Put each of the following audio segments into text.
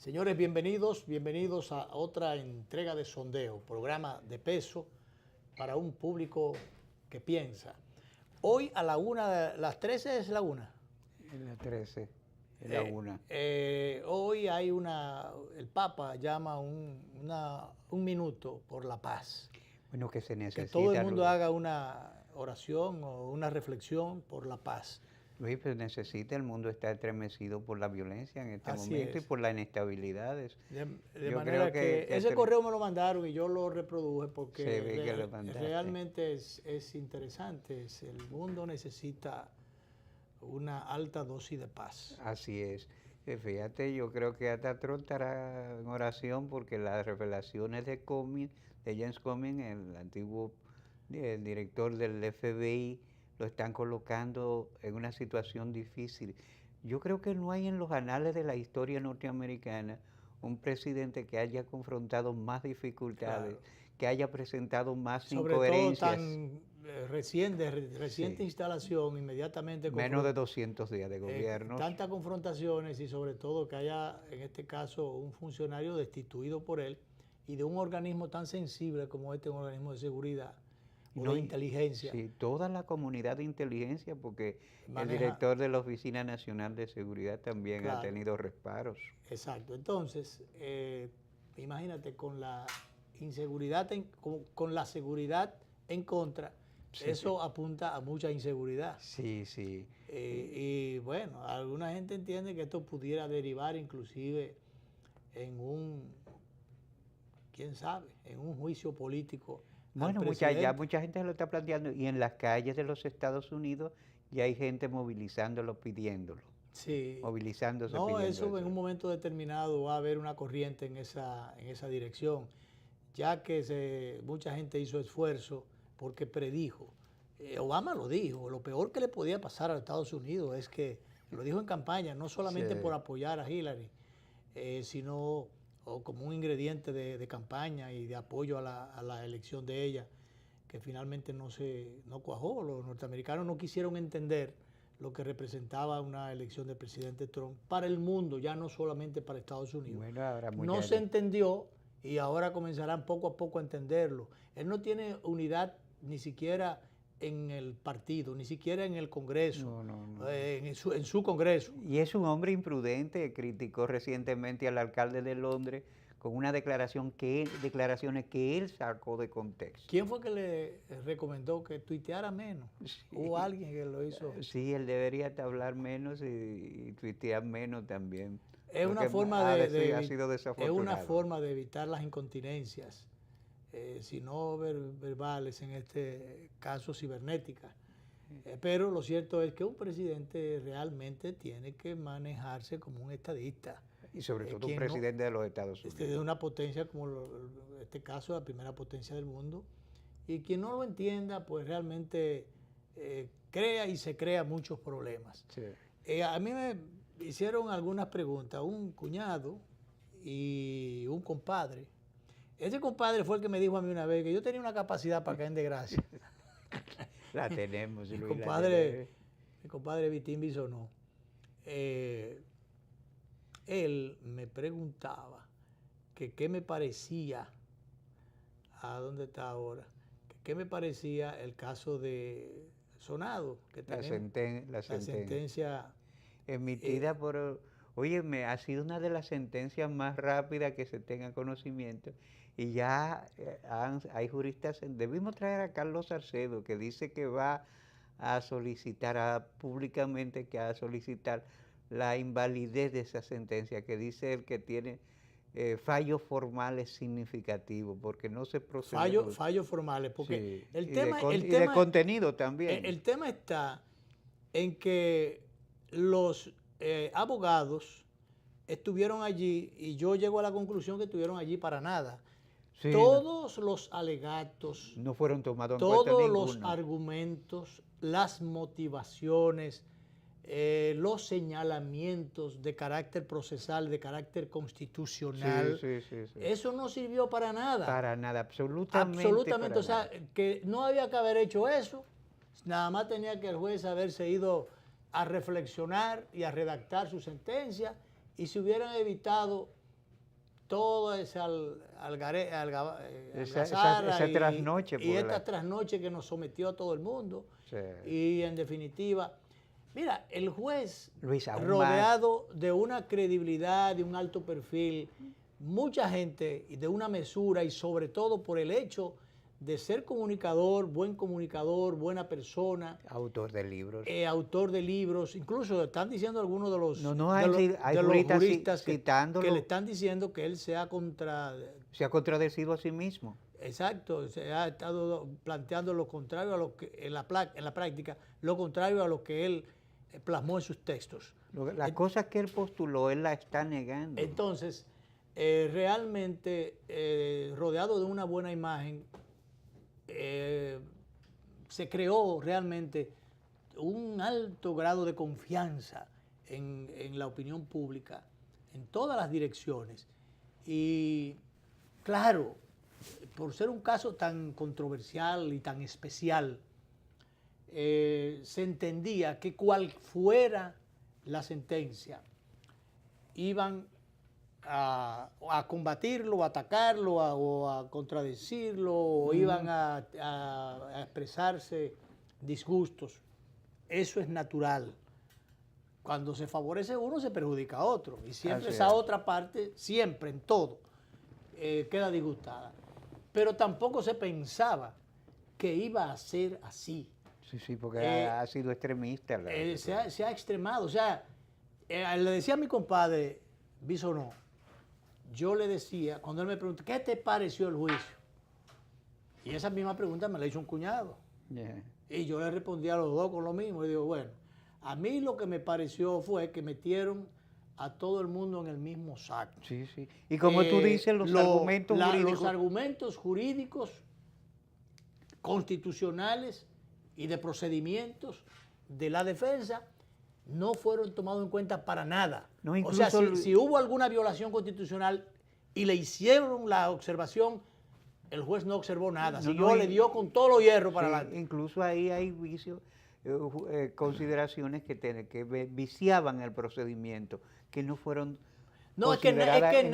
Señores, bienvenidos a otra entrega de Sondeo, programa de peso para un público que piensa. Hoy a las 13 es la 1. En la 13, en la 1. Hoy hay el Papa llama un minuto por la paz. Bueno, que se necesita. Que todo el mundo haga una oración o una reflexión por la paz. Luis, pero necesita, el mundo está estremecido por la violencia en este Así momento es. y por las inestabilidades. De manera que ese correo me lo mandaron y yo lo reproduje porque realmente es interesante. El mundo necesita una alta dosis de paz. Así es. Fíjate, yo creo que hasta Trump estará en oración porque las revelaciones de James Comey, el antiguo director del FBI, lo están colocando en una situación difícil. Yo creo que no hay en los anales de la historia norteamericana un presidente que haya confrontado más dificultades, claro, que haya presentado más incoherencias. Sobre todo tan reciente instalación, inmediatamente. Menos de 200 días de gobierno. Tantas confrontaciones y sobre todo que haya, en este caso, un funcionario destituido por él y de un organismo tan sensible como un organismo de seguridad. No, de inteligencia. Sí, toda la comunidad de inteligencia, porque el director de la Oficina Nacional de Seguridad también, claro, ha tenido reparos. Exacto. Entonces, imagínate, con la inseguridad, con la seguridad en contra, sí, eso apunta a mucha inseguridad. Sí, sí. Y bueno, alguna gente entiende que esto pudiera derivar inclusive en quién sabe, en un juicio político. Bueno, ya mucha gente lo está planteando y en las calles de los Estados Unidos ya hay gente movilizándolo, pidiéndolo. Sí. Movilizándose, no, pidiendo eso en un momento determinado va a haber una corriente en esa dirección, ya que mucha gente hizo esfuerzo porque predijo. Obama lo dijo, lo peor que le podía pasar a Estados Unidos es que, lo dijo en campaña, no solamente sí, por apoyar a Hillary, sino como un ingrediente de campaña y de apoyo a la elección de ella, que finalmente no cuajó. Los norteamericanos no quisieron entender lo que representaba una elección del presidente Trump para el mundo, ya no solamente para Estados Unidos. Bueno, ahora no se entendió y ahora comenzarán poco a poco a entenderlo. Él no tiene unidad ni siquiera en el partido, ni siquiera en el Congreso, en su Congreso. Y es un hombre imprudente, criticó recientemente al alcalde de Londres con una declaraciones que él sacó de contexto. ¿Quién fue que le recomendó que tuiteara menos? Sí. ¿Hubo alguien que lo hizo? Sí, él debería hablar menos y tuitear menos también. Es una forma es una forma de evitar las incontinencias. Si no verbales, en este caso cibernéticas. Pero lo cierto es que un presidente realmente tiene que manejarse como un estadista. Y sobre todo un presidente de los Estados Unidos. De una potencia como en este caso, la primera potencia del mundo. Y quien no lo entienda, pues realmente crea y se crea muchos problemas. Sí. A mí me hicieron algunas preguntas, un cuñado y un compadre. Ese compadre fue el que me dijo a mí una vez que yo tenía una capacidad para caer en desgracia. La tenemos, Luis. Mi compadre Vitín Bisonó. Él me preguntaba que qué me parecía, ¿a dónde está ahora? Que qué me parecía el caso de Sonado, que la sentencia emitida por... Oye, ha sido una de las sentencias más rápidas que se tenga conocimiento. Y ya hay juristas, debimos traer a Carlos Salcedo, que dice que va a solicitar públicamente que va a solicitar la invalidez de esa sentencia, que dice él que tiene fallos formales significativos, porque no se procede. Fallos formales, porque sí, de contenido también. El tema está en que los abogados estuvieron allí y yo llego a la conclusión que estuvieron allí para nada. Sí, todos los alegatos, no fueron tomados en cuenta todos los argumentos, las motivaciones, los señalamientos de carácter procesal, de carácter constitucional, eso no sirvió para nada. Para nada, absolutamente. Absolutamente, o sea, que no había que haber hecho eso, nada más tenía que el juez haberse ido a reflexionar y a redactar su sentencia y se hubieran evitado todo ese esa algazara trasnoche. y esta trasnoche que nos sometió a todo el mundo. Sí. Y en definitiva, mira, el juez, Luis, rodeado de una credibilidad, de un alto perfil, mucha gente de una mesura y sobre todo por el hecho de ser comunicador, buena persona. Autor de libros. Autor de libros, incluso están diciendo algunos de los, hay juristas que citándolo, le están diciendo que él se ha contradecido a sí mismo. Exacto, se ha estado planteando lo contrario a lo que en la práctica, lo contrario a lo que él plasmó en sus textos. Las cosas que él postuló, él la está negando. Entonces, realmente, rodeado de una buena imagen, se creó realmente un alto grado de confianza en la opinión pública, en todas las direcciones. Y claro, por ser un caso tan controversial y tan especial, se entendía que cual fuera la sentencia, iban a combatirlo, a atacarlo, o a contradecirlo, o iban a expresarse disgustos. Eso es natural. Cuando se favorece uno, se perjudica a otro. Y siempre esa otra parte, siempre, en todo, queda disgustada. Pero tampoco se pensaba que iba a ser así. Sí, porque ha sido extremista. Se ha extremado. O sea, le decía a mi compadre, Bisonó, yo le decía, cuando él me preguntó, ¿qué te pareció el juicio? Y esa misma pregunta me la hizo un cuñado. Yeah. Y yo le respondí a los dos con lo mismo. Y digo, bueno, a mí lo que me pareció fue que metieron a todo el mundo en el mismo saco. Sí. Y como tú dices, los argumentos jurídicos, constitucionales y de procedimientos de la defensa no fueron tomados en cuenta para nada. No, o sea, si hubo alguna violación constitucional y le hicieron la observación, el juez no observó nada. Le dio con todos los hierros para adelante. Incluso ahí hay vicios, consideraciones que viciaban el procedimiento, que no fueron absolutamente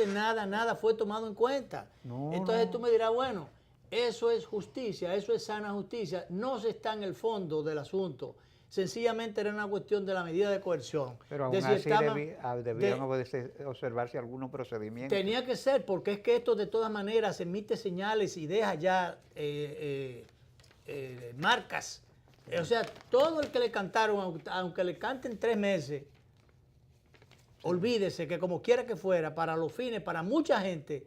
nada fue tomado en cuenta. Entonces tú me dirás, bueno, eso es justicia, eso es sana justicia. No se está en el fondo del asunto. Sencillamente era una cuestión de la medida de coerción. Pero aún así debían observarse algunos procedimientos. Tenía que ser, porque es que esto de todas maneras emite señales y deja ya marcas. O sea, todo el que le cantaron, aunque le canten 3 meses, olvídese que como quiera que fuera, para los fines, para mucha gente,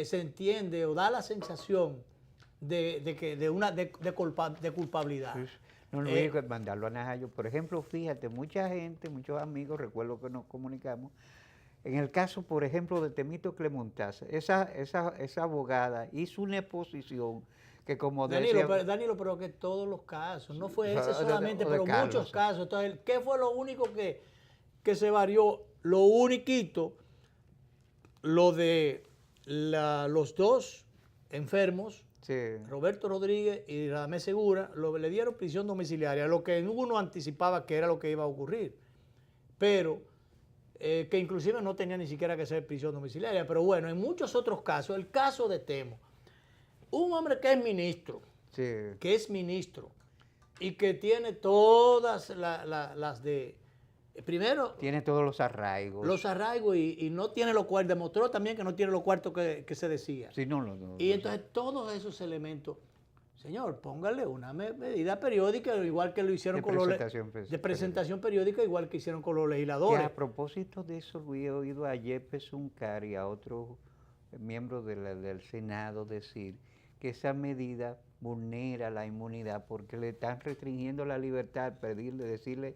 se entiende o da la sensación de culpabilidad. Sí. No hay que mandarlo a Najayo. Por ejemplo, fíjate, mucha gente, muchos amigos, recuerdo que nos comunicamos, en el caso, por ejemplo, de Temístocle Montaza, esa abogada hizo una exposición que como Danilo, pero que todos los casos, no fue ese solamente, pero muchos casos. Entonces, ¿qué fue lo único que se varió? Lo uniquito, lo de los dos enfermos, sí, Roberto Rodríguez y Radamés Segura, le dieron prisión domiciliaria, lo que uno anticipaba que era lo que iba a ocurrir, pero que inclusive no tenía ni siquiera que ser prisión domiciliaria. Pero bueno, en muchos otros casos, el caso de Temo, un hombre que es ministro, y que tiene todas las de... Primero... Tiene todos los arraigos. Y no tiene los cuartos. Demostró también que no tiene los cuartos que se decía. Sí, y entonces todos esos elementos, señor, póngale una medida periódica, igual que lo hicieron con de presentación periódica, igual que hicieron con los legisladores. Que a propósito de eso, he oído a Yepes Uncar y a otros miembros del Senado decir que esa medida vulnera la inmunidad porque le están restringiendo la libertad, decirle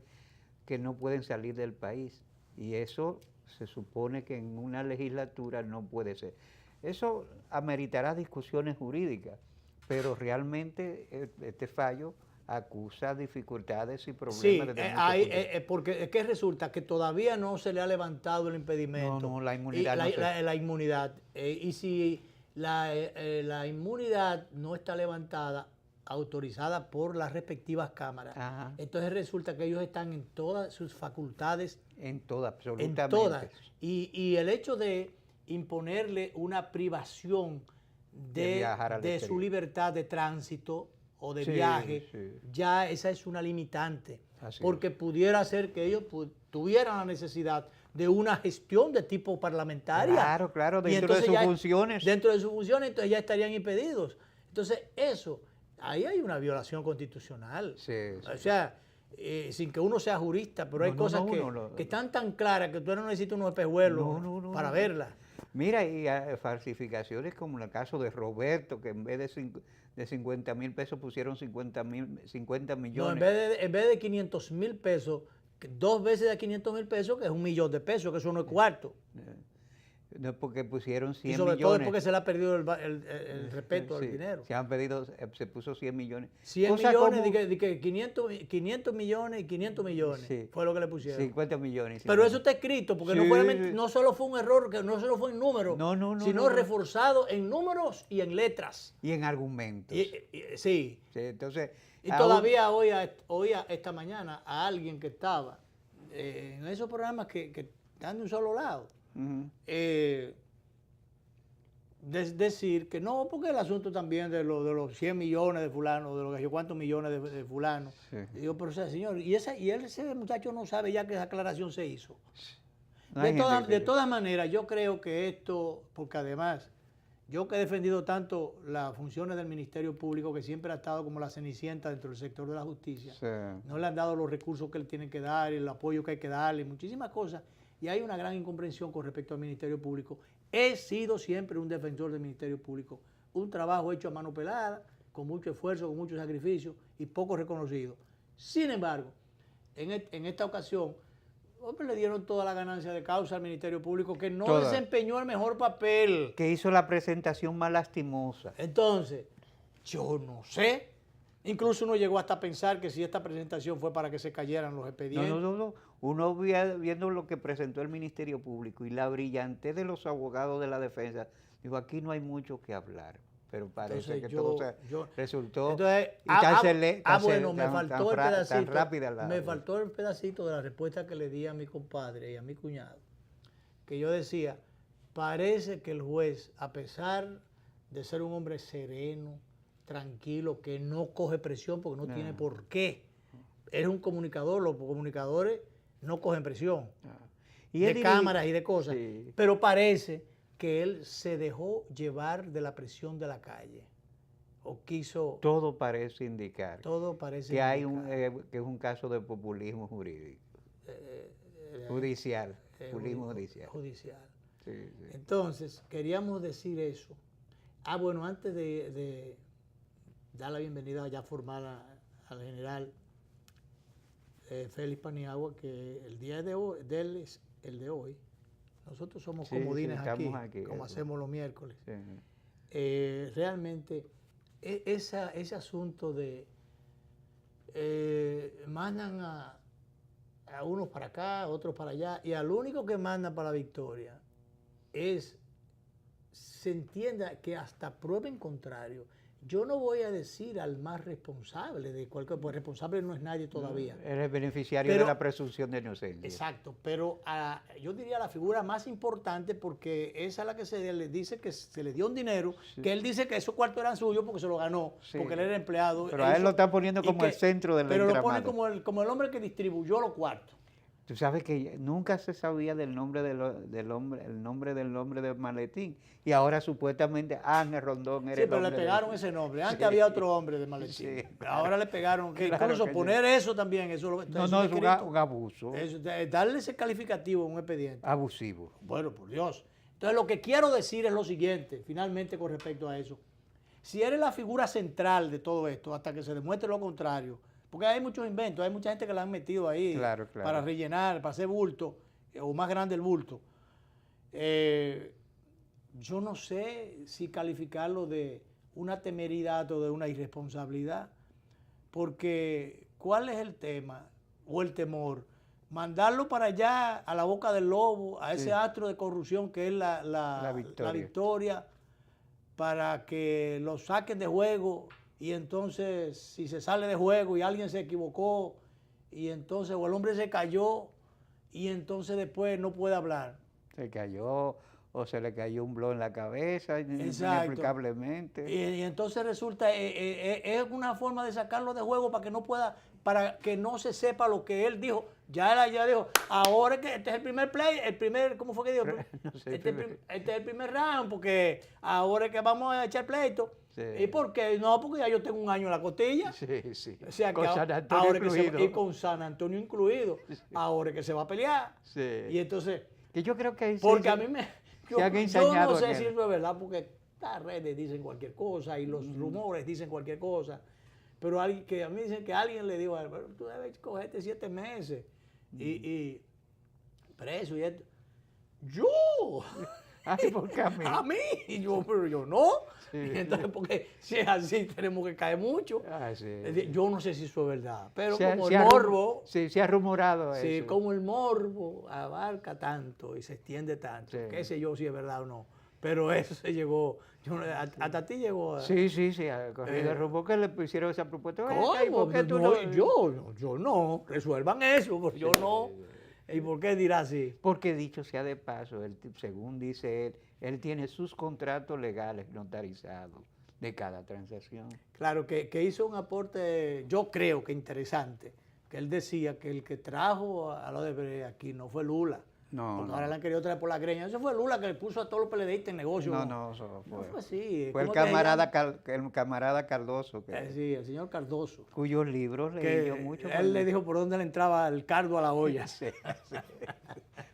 que no pueden salir del país. Y eso se supone que en una legislatura no puede ser. Eso ameritará discusiones jurídicas, pero realmente este fallo acusa dificultades y problemas. Sí, porque es que resulta que todavía no se le ha levantado el impedimento. No, la inmunidad. La inmunidad. Y si la inmunidad no está levantada, autorizada por las respectivas cámaras. Ajá. Entonces resulta que ellos están en todas sus facultades. En todas, absolutamente. En todas. Y el hecho de imponerle una privación de su libertad de tránsito o de viaje, ya esa es una limitante. Porque pudiera ser que ellos tuvieran la necesidad de una gestión de tipo parlamentaria. Claro, claro, dentro de sus funciones. Dentro de sus funciones, entonces ya estarían impedidos. Entonces, ahí hay una violación constitucional. O sea, sin que uno sea jurista, pero hay cosas que están tan claras que tú no necesitas unos espejuelos para verlas. Mira, y falsificaciones como en el caso de Roberto, que en vez de 50,000 pesos pusieron 50 millones. No, en vez de 500,000 pesos, 2 veces de 500,000 pesos, que es 1,000,000 de pesos, que eso no es cuarto. No es porque pusieron 100 millones. Y sobre todo es porque se le ha perdido el respeto al dinero. Se puso 100 millones. 100 millones, de que 500 millones y 500 millones. Sí. Fue lo que le pusieron. 50 millones. Pero eso está escrito, porque no solo fue un error, que no solo fue en números, sino reforzado en números y en letras. Y en argumentos. Sí. Entonces, y todavía oía esta mañana a alguien que estaba en esos programas que están de un solo lado. Decir que no, porque el asunto también de los 100 millones de fulano, de los que yo cuántos millones de fulano. Digo, pero o sea, señor, ese muchacho no sabe ya que esa aclaración se hizo. De todas maneras, yo creo que esto, porque además, yo que he defendido tanto las funciones del Ministerio Público, que siempre ha estado como la cenicienta dentro del sector de la justicia, no le han dado los recursos que él tiene que dar, el apoyo que hay que darle, muchísimas cosas. Y hay una gran incomprensión con respecto al Ministerio Público. He sido siempre un defensor del Ministerio Público. Un trabajo hecho a mano pelada, con mucho esfuerzo, con mucho sacrificio y poco reconocido. Sin embargo, en esta ocasión, le dieron toda la ganancia de causa al Ministerio Público, que no desempeñó el mejor papel. Que hizo la presentación más lastimosa. Entonces, yo no sé. Incluso uno llegó hasta pensar que si esta presentación fue para que se cayeran los expedientes. No. Uno viendo lo que presentó el Ministerio Público y la brillantez de los abogados de la defensa, digo, aquí no hay mucho que hablar. Pero parece que todo resultó entonces, tan rápida. Me faltó el pedacito de la respuesta que le di a mi compadre y a mi cuñado, que yo decía, parece que el juez, a pesar de ser un hombre sereno, tranquilo, que no coge presión porque no tiene por qué. Eres un comunicador, los comunicadores no cogen presión de cámaras y de cosas, pero parece que él se dejó llevar de la presión de la calle o quiso... Todo parece indicar que es un caso de populismo jurídico, judicial. Entonces, queríamos decir eso. Bueno, antes de dar la bienvenida ya formal al general Félix Paniagua, que el día de él es el de hoy. Nosotros somos comodines aquí, como hacemos los miércoles. Realmente, ese asunto de mandan a unos para acá, otros para allá, y al único que manda para la victoria se entienda que hasta prueba en contrario. Yo no voy a decir al más responsable de cualquier, pues responsable no es nadie todavía. Eres beneficiario de la presunción de inocencia. Exacto, pero yo diría la figura más importante, porque esa es la que se le dice que se le dio un dinero, que él dice que esos cuartos eran suyos porque se lo ganó, porque él era empleado. Pero a él lo están poniendo como el centro del entramado. Pero lo ponen como el hombre que distribuyó los cuartos. Tú sabes que nunca se sabía del nombre del hombre del maletín. Y ahora supuestamente Ángel Rondón era el hombre. Sí, pero le pegaron ese nombre. Antes había otro hombre de maletín. Ahora le pegaron. Incluso poner eso también. Eso es un abuso. Darle ese calificativo a un expediente. Abusivo. Bueno, por Dios. Entonces lo que quiero decir es lo siguiente, finalmente con respecto a eso. Si eres la figura central de todo esto, hasta que se demuestre lo contrario, porque hay muchos inventos, hay mucha gente que la han metido ahí para rellenar, para hacer bulto, o más grande el bulto. Yo no sé si calificarlo de una temeridad o de una irresponsabilidad, porque ¿cuál es el tema o el temor? Mandarlo para allá, a la boca del lobo, a ese astro de corrupción que es la victoria, para que lo saquen de juego y entonces si se sale de juego y alguien se equivocó, y entonces o el hombre se cayó, y entonces después no puede hablar. Se cayó o se le cayó un blow en la cabeza Exacto. inexplicablemente. Y entonces resulta, es una forma de sacarlo de juego para que no pueda, para que no se sepa lo que él dijo. Ya dijo, ahora es que este es el primer play, ¿cómo fue que dijo? No sé, este es el primer round, porque ahora es que vamos a echar pleito. Sí. ¿Y por qué? No, porque ya yo tengo un año en la costilla. Sí. O sea, Con que San Antonio ahora incluido. y con San Antonio incluido. Sí. Ahora es que se va a pelear. Sí. Y entonces, Que yo creo que porque a mí yo no sé si eso es verdad, porque las redes dicen cualquier cosa y los rumores dicen cualquier cosa. Pero a mí dicen que alguien le dijo, tú debes cogerte 7 meses y preso y esto. ¡Yo! Ay, ¿por qué a mí? A mí. Y pero yo no. Sí. Entonces, porque si es así, tenemos que caer mucho. Sí. Yo no sé si eso es verdad, pero Se como el morbo... Sí, se ha rumorado eso. Sí, como el morbo abarca tanto y se extiende tanto, Sí. qué sé yo si es verdad o no. Pero eso se llegó, hasta ti llegó. Sí, ha corrido el rumor que le hicieron esa propuesta. ¿Cómo? ¿Y por qué tú No, no? yo no, resuelvan eso, porque yo no. ¿Y por qué dirá así? Porque dicho sea de paso, según dice él tiene sus contratos legales notarizados de cada transacción. Claro, que hizo un aporte, yo creo que interesante, que él decía que el que trajo a lo de aquí no fue Lula. No, porque no. ahora le han querido traer por la greña. Eso fue Lula que le puso a todos los PLDistas en negocio. No, eso fue. No fue así. Fue el ¿Cómo que se llama? camarada Cardoso. Sí, el señor Cardoso. Cuyos libros leí Que yo mucho. él le dijo por dónde le entraba el cardo a la olla. Sí.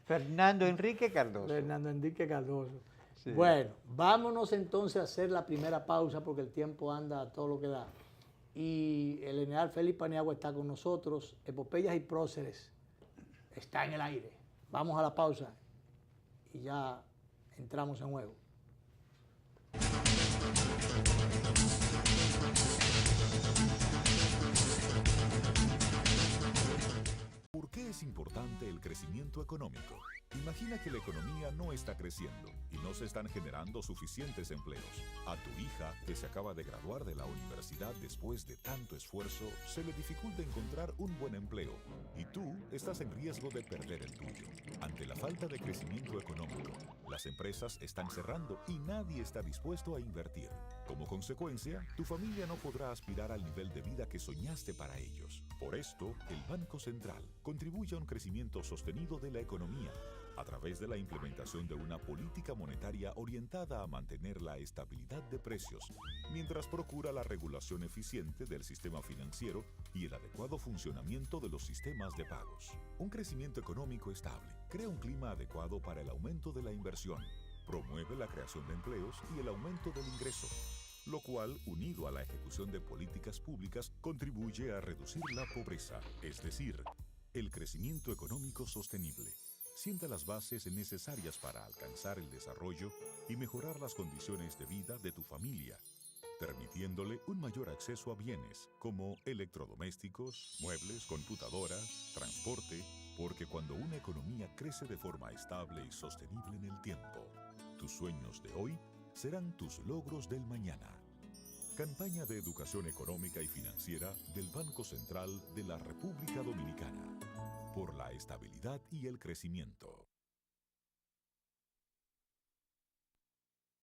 Fernando Enrique Cardoso. Fernando Enrique Cardoso. Sí. Bueno, vámonos entonces a hacer la primera pausa porque el tiempo anda a todo lo que da. Y el general Félix Paniagua está con nosotros. Epopeyas y Próceres está en el aire. Vamos a la pausa y ya entramos en juego. ¿Por qué es importante el crecimiento económico? Imagina que la economía no está creciendo y no se están generando suficientes empleos. A tu hija, que se acaba de graduar de la universidad después de tanto esfuerzo, se le dificulta encontrar un buen empleo y tú estás en riesgo de perder el tuyo. Ante la falta de crecimiento económico, las empresas están cerrando y nadie está dispuesto a invertir. Como consecuencia, tu familia no podrá aspirar al nivel de vida que soñaste para ellos. Por esto, el Banco Central contribuye a un crecimiento sostenido de la economía a través de la implementación de una política monetaria orientada a mantener la estabilidad de precios, mientras procura la regulación eficiente del sistema financiero y el adecuado funcionamiento de los sistemas de pagos. Un crecimiento económico estable crea un clima adecuado para el aumento de la inversión, promueve la creación de empleos y el aumento del ingreso, lo cual, unido a la ejecución de políticas públicas, contribuye a reducir la pobreza, es decir, el crecimiento económico sostenible. Sienta las bases necesarias para alcanzar el desarrollo y mejorar las condiciones de vida de tu familia, permitiéndole un mayor acceso a bienes como electrodomésticos, muebles, computadoras, transporte, porque cuando una economía crece de forma estable y sostenible en el tiempo, tus sueños de hoy serán tus logros del mañana. Campaña de Educación Económica y Financiera del Banco Central de la República Dominicana. Por la estabilidad y el crecimiento.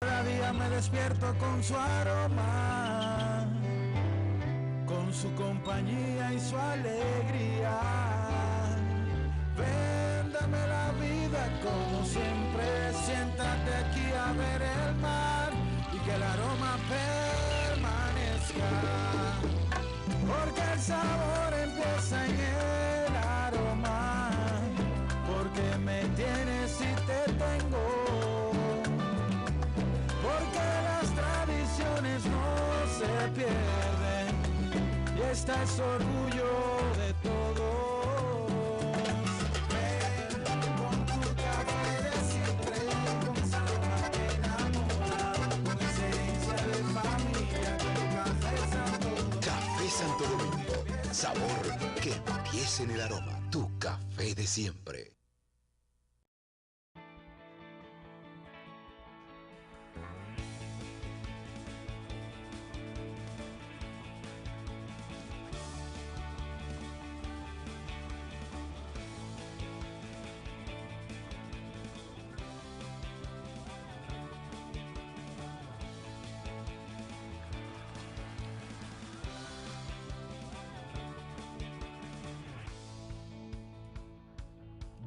Cada día me despierto con su aroma, con su compañía y su alegría. Véndame la vida como siempre, siéntate aquí a ver el mar y que el aroma permanezca, porque el sabor empieza en el aroma, porque me tienes y te tengo, porque las tradiciones no se pierden y esta es orgullo de todos. Ven con tu café de siempre, con sabor que enamora, con esencia de familia, que el café Santo. Café Santo Domingo, sabor que empieza en el aroma. Tu café de siempre.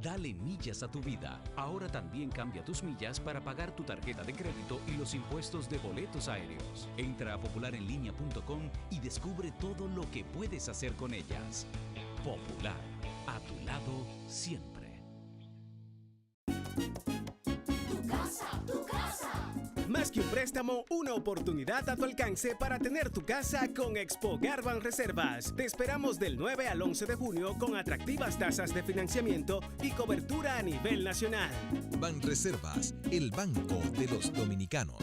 Dale millas a tu vida. Ahora también cambia tus millas para pagar tu tarjeta de crédito y los impuestos de boletos aéreos. Entra a popularenlinea.com y descubre todo lo que puedes hacer con ellas. Popular, a tu lado siempre. Tu casa. Más que un préstamo, una oportunidad a tu alcance para tener tu casa con Expogar Banreservas. Te esperamos del 9 al 11 de junio con atractivas tasas de financiamiento y cobertura a nivel nacional. Banreservas, el banco de los dominicanos.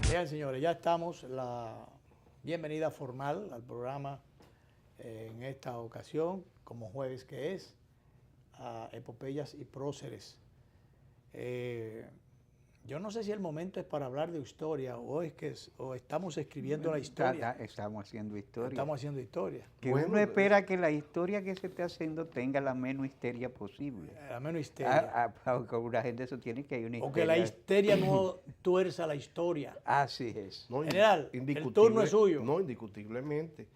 Bien, señores, ya estamos, la bienvenida formal al programa en esta ocasión, como jueves que es, a Epopeyas y Próceres. Yo no sé si el momento es para hablar de historia o estamos escribiendo la historia. Estamos haciendo historia. Estamos haciendo historia. Que uno espera que la historia que se esté haciendo tenga la menos histeria posible. La menos histeria. Con una gente eso tiene que ir una histeria. O que la histeria no tuerza la historia. Así es. No, General, el turno es suyo. No, indiscutiblemente.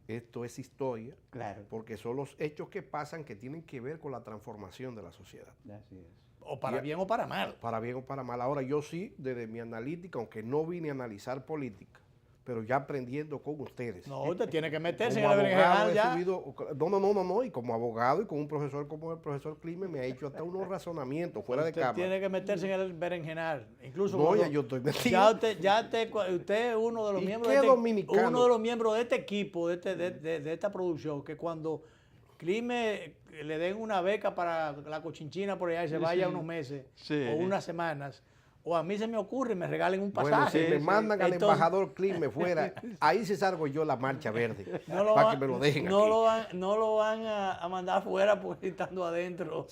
Esto es historia, Claro. porque son los hechos que pasan que tienen que ver con la transformación de la sociedad. Así es. O para bien o para mal. Para bien o para mal. Ahora, yo sí, desde mi analítica, aunque no vine a analizar política, pero ya aprendiendo con ustedes. No, usted tiene que meterse en Como el abogado berenjenal he ya. subido, no, y como abogado y con un profesor como el profesor Climen me ha hecho hasta unos razonamientos fuera de Usted cámara. tiene que meterse en el berenjenal. Incluso No, cuando- ya yo estoy metido. usted es uno de los ¿Y miembros qué de dominicano? uno de los miembros de este equipo, de esta producción, que cuando Clime le den una beca para la cochinchina por allá y se vaya unos meses o unas semanas, o a mí se me ocurre y me regalen un Bueno, pasaje. si me mandan al Entonces, embajador Climen fuera, ahí sí salgo yo la marcha verde, no lo para van- que me lo dejen no aquí. no lo van a mandar afuera porque estando adentro.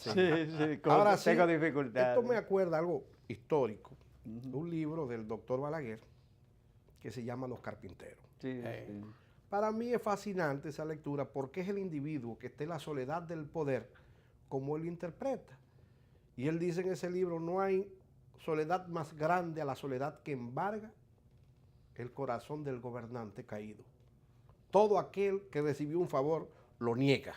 Ahora sí, tengo dificultades. esto me acuerda algo histórico, un libro del doctor Balaguer que se llama Los Carpinteros. Sí, sí. Para mí es fascinante esa lectura porque es el individuo que está en la soledad del poder como él lo interpreta. Y él dice en ese libro, no hay soledad más grande a la soledad que embarga el corazón del gobernante caído. Todo aquel que recibió un favor lo niega.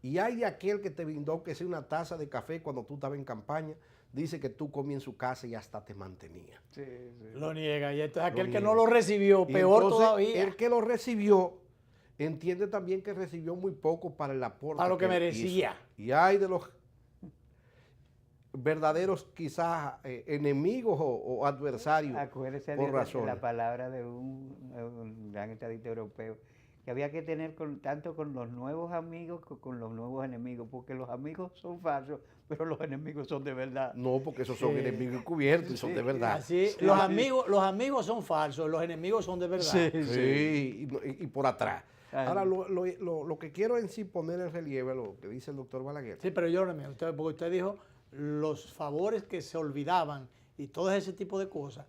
Y hay de aquel que te brindó que sea una taza de café cuando tú estabas en campaña, dice que tú comías en su casa y hasta te mantenía. Sí, sí. Lo niega. Y entonces aquel que niega. no lo recibió, Y peor entonces, todavía. el que lo recibió entiende también que recibió muy poco para el aporte. Para lo que él merecía. hizo. Y hay de los verdaderos quizás enemigos o adversarios Acuérdese por de razones. la palabra de un gran estadista europeo, que había que tener tanto con los nuevos amigos como con los nuevos enemigos, porque los amigos son falsos, pero los enemigos son de verdad. No, porque esos son enemigos encubiertos y son de verdad. Así, los amigos son falsos, los enemigos son de verdad. Sí, y por atrás. Ay. Ahora, lo que quiero en sí poner en relieve lo que dice el doctor Balaguer. Sí, pero yo porque usted dijo los favores que se olvidaban y todo ese tipo de cosas.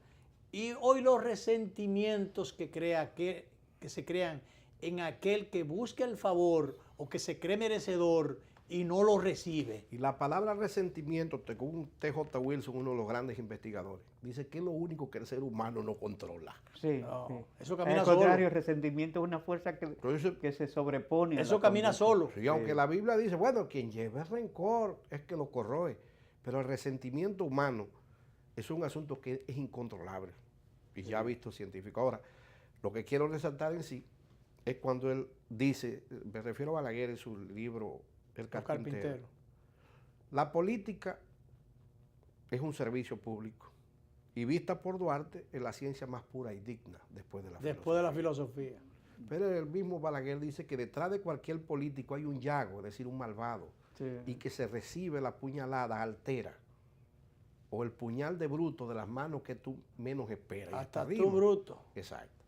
Y hoy los resentimientos que se crean en aquel que busca el favor o que se cree merecedor y no lo recibe. Y la palabra resentimiento, según T.J. Wilson, uno de los grandes investigadores, dice que es lo único que el ser humano no controla. Sí, No, sí. eso Al camina contrario, solo. el resentimiento es una fuerza Entonces, que se sobrepone. a Eso la camina conducta. solo. sí, aunque la Biblia dice, bueno, quien lleve rencor es que lo corroe, pero el resentimiento humano es un asunto que es incontrolable y ya visto científico. Ahora, lo que quiero resaltar en sí es cuando él dice, me refiero a Balaguer en su libro El Carpintero. La política es un servicio público y vista por Duarte es la ciencia más pura y digna después de la Después de la filosofía. Pero el mismo Balaguer dice que detrás de cualquier político hay un yago, es decir, un malvado, y que se recibe la puñalada altera o el puñal de bruto de las manos que tú menos esperas. Y Hasta rima. tú, bruto. Exacto.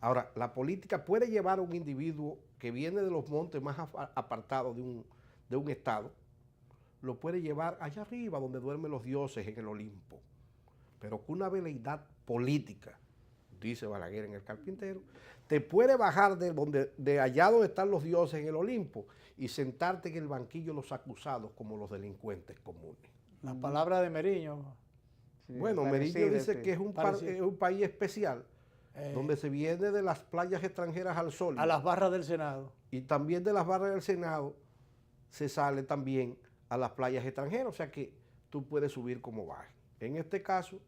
Ahora, la política puede llevar a un individuo que viene de los montes más apartados de un estado, lo puede llevar allá arriba donde duermen los dioses en el Olimpo, pero con una veleidad política, dice Balaguer en El Carpintero, te puede bajar de allá donde están los dioses en el Olimpo y sentarte en el banquillo de los acusados como los delincuentes comunes. La palabra de Meriño. Sí, Bueno, Merillo parecido, dice sí. que es un país especial, donde se viene de las playas extranjeras al sol. A las barras del Senado. Y también de las barras del Senado se sale también a las playas extranjeras, o sea que tú puedes subir como baje. En este caso,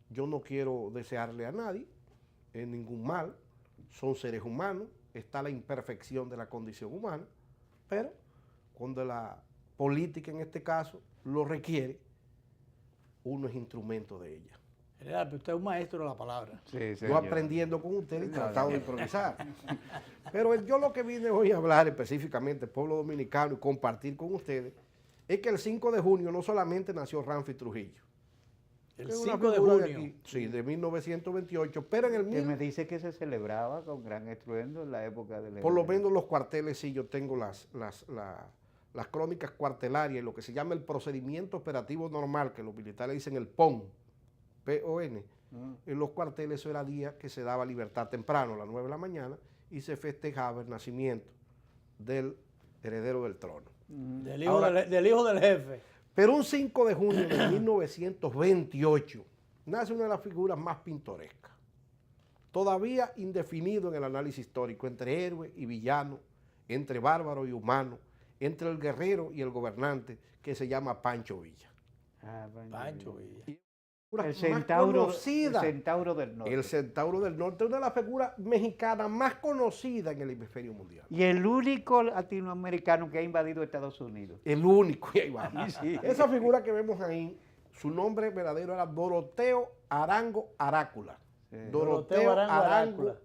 yo no quiero desearle a nadie ningún mal, son seres humanos, está la imperfección de la condición humana, pero cuando la política en este caso lo requiere, uno es instrumento de ella. General, pero usted es un maestro de la palabra. Sí, Yo señor. aprendiendo con usted y tratando de improvisar. Pero yo lo que vine hoy a hablar específicamente, pueblo dominicano, y compartir con ustedes, es que el 5 de junio no solamente nació Ramfis Trujillo. El que es una 5 de figura junio. aquí, sí, de 1928, pero en el Que me dice que se celebraba con gran estruendo en la época del... por lo menos los cuarteles, sí, yo tengo las crónicas cuartelarias, lo que se llama el procedimiento operativo normal, que los militares dicen el PON, P-O-N. En los cuarteles eso era día que se daba libertad temprano, a las 9 de la mañana, y se festejaba el nacimiento del heredero del trono. Del hijo, Ahora- del hijo del jefe. Pero un 5 de junio de 1928 nace una de las figuras más pintorescas, todavía indefinido en el análisis histórico, entre héroe y villano, entre bárbaro y humano, entre el guerrero y el gobernante, que se llama Pancho Villa. Pancho Villa. El centauro, conocida. el centauro del norte. El Centauro del Norte, una de las figuras mexicanas más conocidas en el hemisferio mundial. Y el único latinoamericano que ha invadido Estados Unidos. El único, y ahí vamos. Sí. Esa figura que vemos ahí, su nombre verdadero era Doroteo Arango Arácula. Sí. Doroteo Arango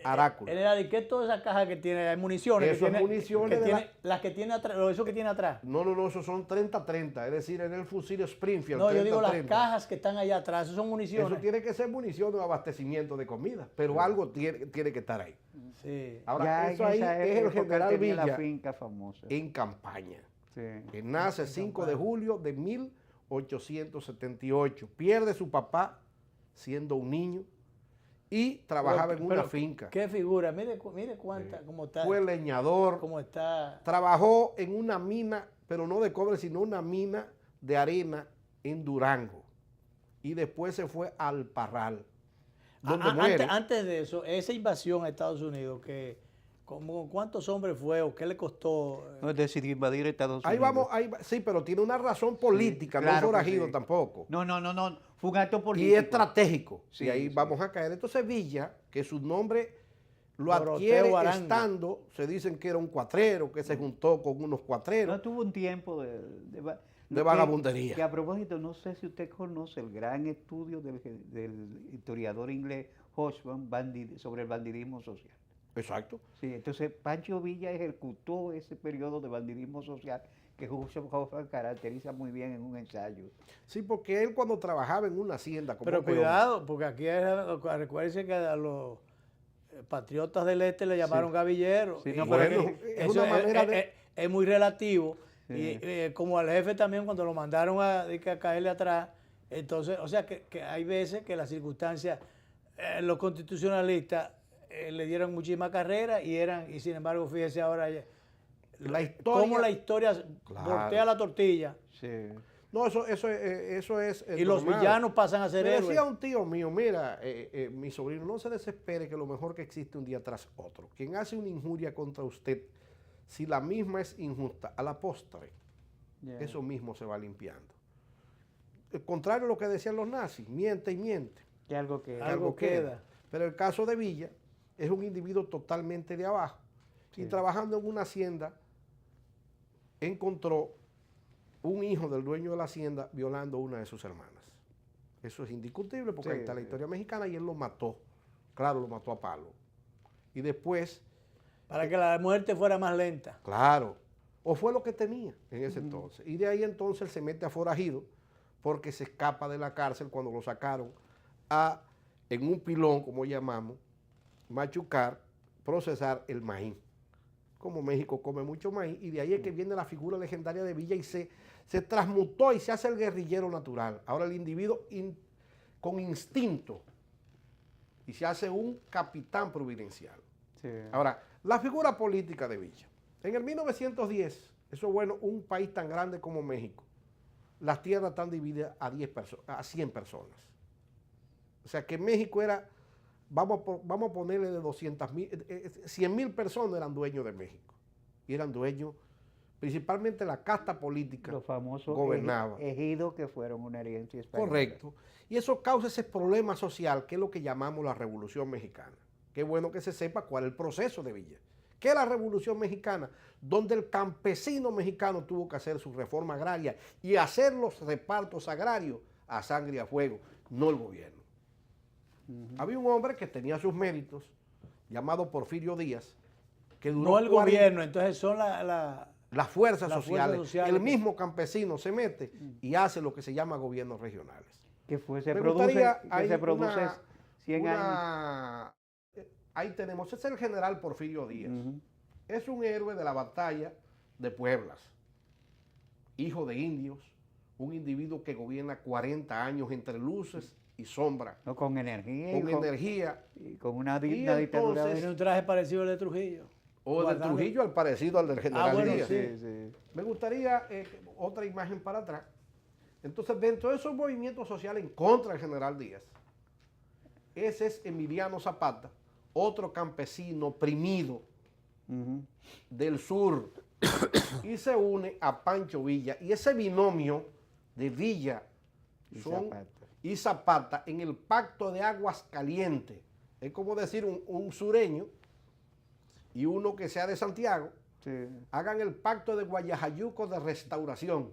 Arácula. General, ¿y qué es toda esa caja que tiene? Hay municiones. Eso que es tiene, municiones que de tiene, la- las que tiene atrás, eso que tiene atrás. No, esos son 30-30, es decir, en el fusil Springfield. No, yo digo las 30-30. cajas que están allá atrás, eso son municiones. Eso tiene que ser munición de abastecimiento de comida, pero algo tiene que estar ahí. Sí. Ahora, Ya eso en ahí esa es el época general tenía la Villa finca famosa. en campaña. Sí. Que nace 5 de julio de 1878. Pierde su papá siendo un niño y trabajaba en una Pero, finca. Qué figura, mire cuánta, cómo está. Fue leñador, Cómo está. trabajó en una mina, pero no de cobre, sino una mina de arena en Durango. Y después se fue al Parral, donde muere. Antes de eso, esa invasión a Estados Unidos, ¿cuántos hombres fue o qué le costó? No es decir, invadir Estados Unidos. Ahí vamos, sí, pero tiene una razón política, no claro que forajido sí. tampoco. No, fue un acto político. Y estratégico. Sí, y ahí sí. vamos a caer. Entonces Villa, que su nombre lo Doroteo adquiere Arango. estando, se dicen que era un cuatrero, que se juntó con unos cuatreros. No tuvo un tiempo de vagabundería. Que a propósito, no sé si usted conoce el gran estudio del historiador inglés Hochman sobre el bandidismo social. Exacto. Sí, entonces Pancho Villa ejecutó ese periodo de bandidismo social que Hochman caracteriza muy bien en un ensayo. Sí, porque él cuando trabajaba en una hacienda como Pero peón, cuidado, porque aquí recuérdense que a los patriotas del este le llamaron gavilleros. Sí, Y no, pero eso es una manera de... es muy relativo. Sí. Y como al jefe también cuando lo mandaron a caerle atrás. Entonces, o sea que hay veces que las circunstancias, los constitucionalistas le dieron muchísima carrera y sin embargo, fíjese ahora La historia- cómo la historia Claro. voltea la tortilla Sí. No, eso es y los normal. villanos pasan a ser Me héroes. decía un tío mío, mira, mi sobrino, no se desespere que lo mejor que existe un día tras otro. Quien hace una injuria contra usted, si la misma es injusta, a la postre, Yeah. eso mismo se va limpiando. El contrario a lo que decían los nazis, miente y miente. Que algo que... Algo queda. Pero el caso de Villa es un individuo totalmente de abajo. Y Sí. trabajando en una hacienda, encontró un hijo del dueño de la hacienda violando a una de sus hermanas. Eso es indiscutible porque Sí, ahí está la sí. historia mexicana y él lo mató. Claro, lo mató a palo. Y después, Para que la muerte fuera más lenta. claro, o fue lo que tenía en ese entonces. Y de ahí entonces él se mete a forajido porque se escapa de la cárcel cuando lo sacaron en un pilón, como llamamos, machucar, procesar el maíz. Como México come mucho maíz, y de ahí es que viene la figura legendaria de Villa y se transmutó y se hace el guerrillero natural. Ahora el individuo con instinto y se hace un capitán providencial. Sí. Ahora, la figura política de Villa. En el 1910, eso es bueno, un país tan grande como México, las tierras están divididas a 100 personas. O sea que México era, vamos a ponerle de 100,000 personas eran dueños de México. Y eran dueños, principalmente la casta política. Los famosos gobernaba. ejidos que fueron una herencia española. Correcto. Y eso causa ese problema social, que es lo que llamamos la Revolución Mexicana. Qué bueno que se sepa cuál es el proceso de Villa. ¿Qué es la Revolución Mexicana? Donde el campesino mexicano tuvo que hacer su reforma agraria y hacer los repartos agrarios a sangre y a fuego, no el gobierno. Había un hombre que tenía sus méritos, llamado Porfirio Díaz, que duró No el 40 gobierno, entonces son las fuerzas las sociales. fuerzas sociales El que- mismo campesino se mete y hace lo que se llama gobiernos regionales. Que se Me produce, gustaría, que hay se produce una- 100 años. Ahí tenemos, es el general Porfirio Díaz. Ujú. Es un héroe de la batalla de Pueblas, hijo de indios, un individuo que gobierna 40 años entre luces y sombras, No, con energía. con energía, Y con una Y dictadura. entonces- Tiene un traje parecido al de Trujillo. o del Guardando- Trujillo al parecido al del general bueno, Díaz. sí. Me gustaría otra imagen para atrás. Entonces, dentro de esos movimientos sociales en contra del general Díaz, ese es Emiliano Zapata, otro campesino oprimido Ujú. del sur, y se une a Pancho Villa. Y ese binomio de Villa Y son- Zapata. y Zapata en el pacto de Aguas Calientes, es como decir un sureño y uno que sea de Santiago, Sí. hagan el pacto de Guayajayuco de restauración.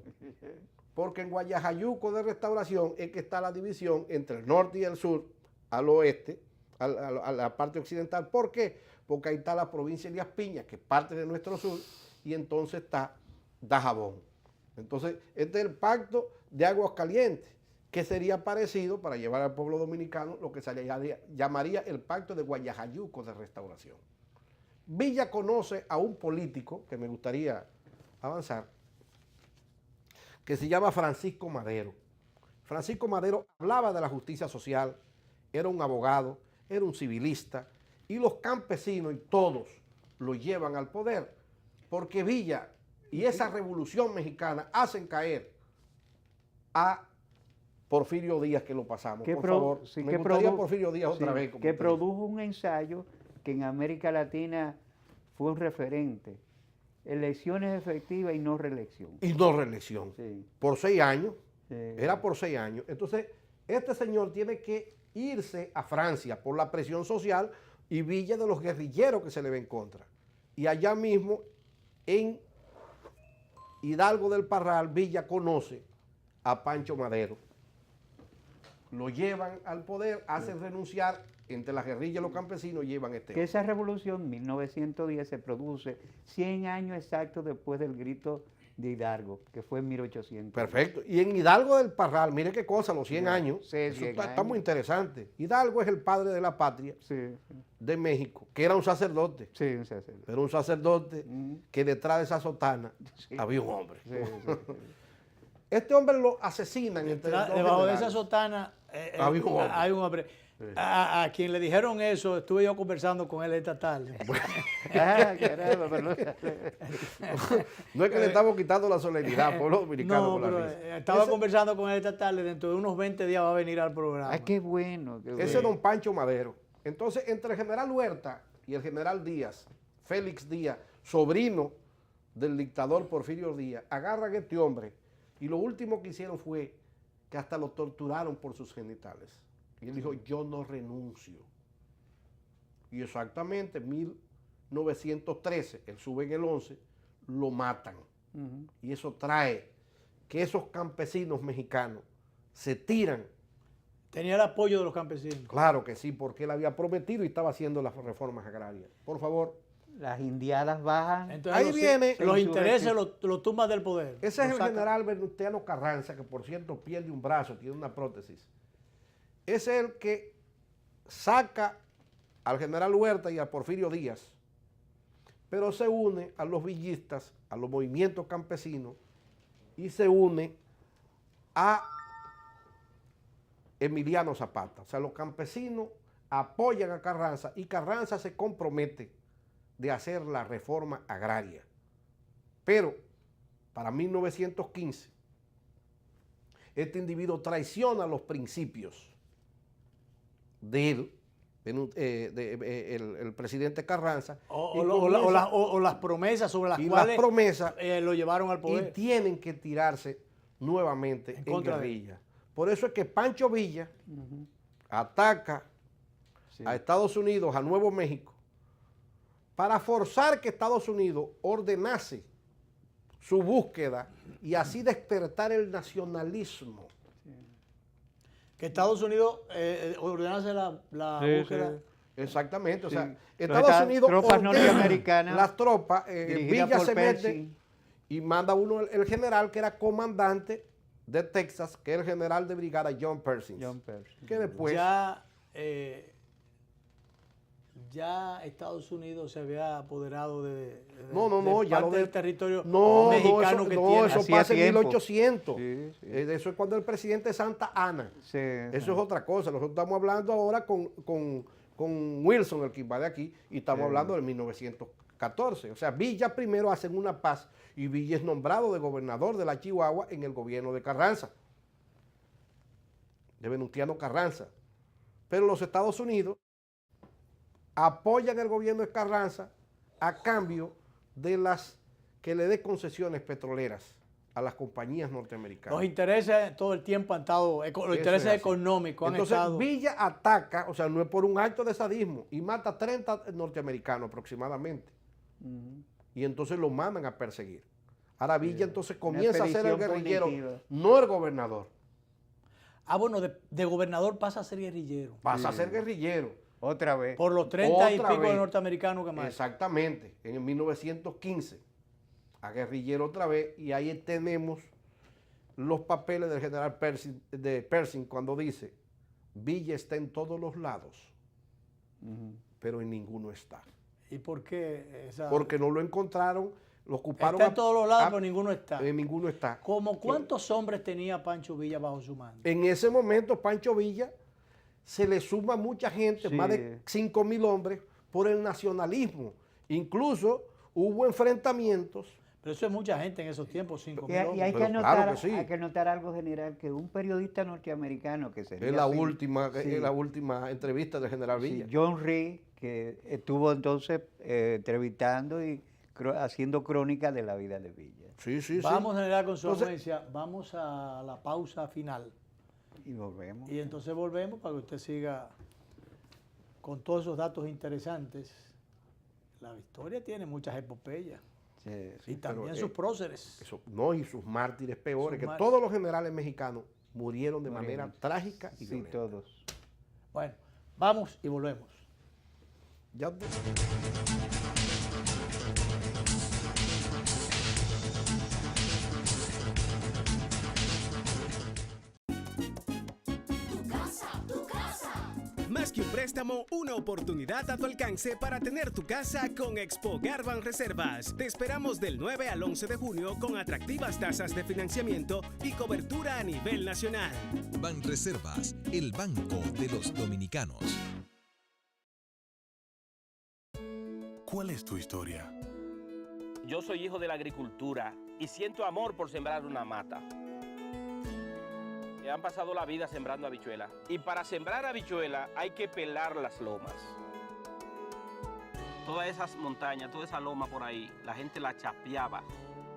Porque en Guayajayuco de restauración es que está la división entre el norte y el sur, al oeste, a la parte occidental. ¿Por qué? Porque ahí está la provincia de Elías Piña, que es parte de nuestro sur, y entonces está Dajabón. Entonces, este es el pacto de Aguas Calientes, que sería parecido, para llevar al pueblo dominicano, lo que se llamaría el pacto de Guayajayuco de restauración. Villa conoce a un político, que me gustaría avanzar, que se llama Francisco Madero. Francisco Madero hablaba de la justicia social, era un abogado, era un civilista, y los campesinos y todos lo llevan al poder, porque Villa y esa revolución mexicana hacen caer a Porfirio Díaz, que lo pasamos, por favor. Sí, Me que gustaría produ- Porfirio Díaz otra sí, vez. como que usted produjo un ensayo que en América Latina fue un referente. Elecciones efectivas y no reelección. dice. Y no reelección. Sí, Por 6 años. sí. Era por 6 años. Entonces, este señor tiene que irse a Francia por la presión social y Villa de los guerrilleros que se le ve en contra. Y allá mismo, en Hidalgo del Parral, Villa conoce a Pancho Madero. Lo llevan al poder, hacen renunciar, entre las guerrillas y los campesinos llevan este Que hombre. esa revolución, 1910, se produce 100 años exactos después del grito de Hidalgo, que fue en 1800. Perfecto. Y en Hidalgo del Parral, mire qué cosa, los 100 años. Sí, Eso 100 está años. muy interesante. Hidalgo es el padre de la patria Sí, de México, que era un sacerdote. sí, un sacerdote. Pero un sacerdote Ujú. que detrás de esa sotana Sí. había un hombre. Sí, sí, sí. Este hombre lo asesinan entre los dos Debajo de esa generales. sotana Había un hombre. hay un hombre. A quien le dijeron eso, estuve yo conversando con él esta tarde. Ah, caramba, perdón. No es que le estamos quitando la solemnidad, pueblo dominicano. No, por la pero risa. estaba Ese- conversando con él esta tarde, dentro de unos 20 días va a venir al programa. Ay, qué bueno. Qué Ese bueno. don Pancho Madero. Entonces, entre el general Huerta y el general Díaz, Félix Díaz, sobrino del dictador Porfirio Díaz, agarran a este hombre y lo último que hicieron fue que hasta lo torturaron por sus genitales. Y él dijo, yo no renuncio. Y exactamente en 1913, él sube en el 11, lo matan. Ujú. Y eso trae que esos campesinos mexicanos se tiran. Tenía el apoyo de los campesinos. Claro que sí, porque él había prometido y estaba haciendo las reformas agrarias. Por favor, Las indiadas bajan. Entonces, Ahí los, viene- los Se intereses insurrección. los tumban del poder. ese es Los el sacan. general Venustiano Carranza, que por cierto pierde un brazo, tiene una prótesis. Es el que saca al general Huerta y a Porfirio Díaz, pero se une a los villistas, a los movimientos campesinos, y se une a Emiliano Zapata. O sea, los campesinos apoyan a Carranza y Carranza se compromete de hacer la reforma agraria. Pero para 1915, este individuo traiciona los principios de él, el presidente Carranza. O las promesas sobre las cuales lo llevaron al poder. Y tienen que tirarse nuevamente en guerrilla. Por eso es que Pancho Villa ataca a Estados Unidos, a Nuevo México, para forzar que Estados Unidos ordenase su búsqueda y así despertar el nacionalismo. Que Estados Unidos ordenase la búsqueda. Exactamente, o sea, Sí. Estados Unidos tropas ordena norteamericanas las tropas, dirigidas Villa por se mete Pershing. y manda el general que era comandante de Texas, que era el general de brigada John Pershing. Que después ya Estados Unidos se había apoderado de ya parte del territorio mexicano mexicano que tiene. eso Hacía pasa en tiempo. 1800. Sí. Eso es cuando el presidente Santa Ana. Sí, Eso es otra cosa. Nosotros estamos hablando ahora con Wilson, el que invade aquí, y estamos hablando de 1914. O sea, Villa primero hacen una paz y Villa es nombrado de gobernador de la Chihuahua en el gobierno de Carranza, de Venustiano Carranza. Pero los Estados Unidos apoyan el gobierno de Carranza a cambio de las que le dé concesiones petroleras a las compañías norteamericanas. Los intereses todo el tiempo han estado, los intereses económicos han Entonces, estado. Villa ataca, o sea, no es por un acto de sadismo, y mata a 30 norteamericanos aproximadamente. Y entonces lo mandan a perseguir. Ahora Villa entonces comienza a ser el guerrillero, no el gobernador. Bueno, de gobernador pasa a ser guerrillero. Pasa a ser guerrillero. Otra vez. Por los 30 y Otra pico de vez. norteamericanos que más. Exactamente, en 1915, a guerrillero otra vez, y ahí tenemos los papeles del general Pershing cuando dice, Villa está en todos los lados, pero en ninguno está. ¿Y por qué? Porque no lo encontraron, lo ocuparon. Está en todos los lados, pero ninguno está. En ninguno está. ¿Cómo cuántos hombres tenía Pancho Villa bajo su mando? En ese momento, Pancho Villa se le suma mucha gente, Sí. más de 5.000 hombres, por el nacionalismo. Incluso hubo enfrentamientos. Pero eso es mucha gente en esos tiempos, 5.000 Y hay hombres. que Pero anotar, claro que sí. hay que notar algo general, que un periodista norteamericano que sería Es la así, última, la última entrevista del general Villa. John Reed, que estuvo entonces entrevistando y haciendo crónica de la vida de Villa. Sí. Vamos, general, con su Entonces- anuencia, vamos a la pausa final. Y volvemos. Y entonces volvemos para que usted siga con todos esos datos interesantes. La historia tiene muchas epopeyas. Sí, Y también pero, sus próceres. Y sus mártires peores, que Sus todos los generales mexicanos murieron de manera trágica y Sí, violenta. todos. Bueno, vamos y volvemos. Ya- Más que un préstamo, una oportunidad a tu alcance para tener tu casa con Expogar Banreservas. Te esperamos del 9 al 11 de junio con atractivas tasas de financiamiento y cobertura a nivel nacional. Banreservas, el banco de los dominicanos. ¿Cuál es tu historia? Yo soy hijo de la agricultura y siento amor por sembrar una mata. Han pasado la vida sembrando habichuelas. Y para sembrar habichuelas hay que pelar las lomas. Todas esas montañas, toda esa loma por ahí, la gente la chapeaba.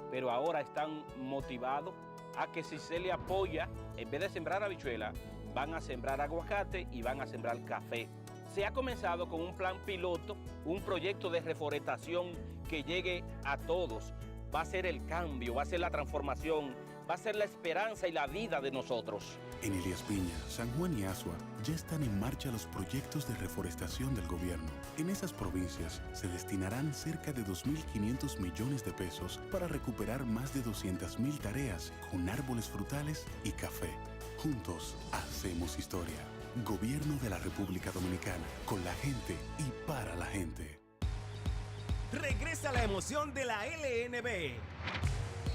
Pero ahora están motivados a que si se le apoya, en vez de sembrar habichuelas, van a sembrar aguacate y van a sembrar café. Se ha comenzado con un plan piloto, un proyecto de reforestación que llegue a todos. Va a ser el cambio, va a ser la transformación, va a ser la esperanza y la vida de nosotros. En Elías Piña, San Juan y Asua ya están en marcha los proyectos de reforestación del gobierno. En esas provincias se destinarán cerca de 2.500 millones de pesos para recuperar más de 200.000 tareas con árboles frutales y café. Juntos hacemos historia. Gobierno de la República Dominicana, con la gente y para la gente. Regresa la emoción de la LNB.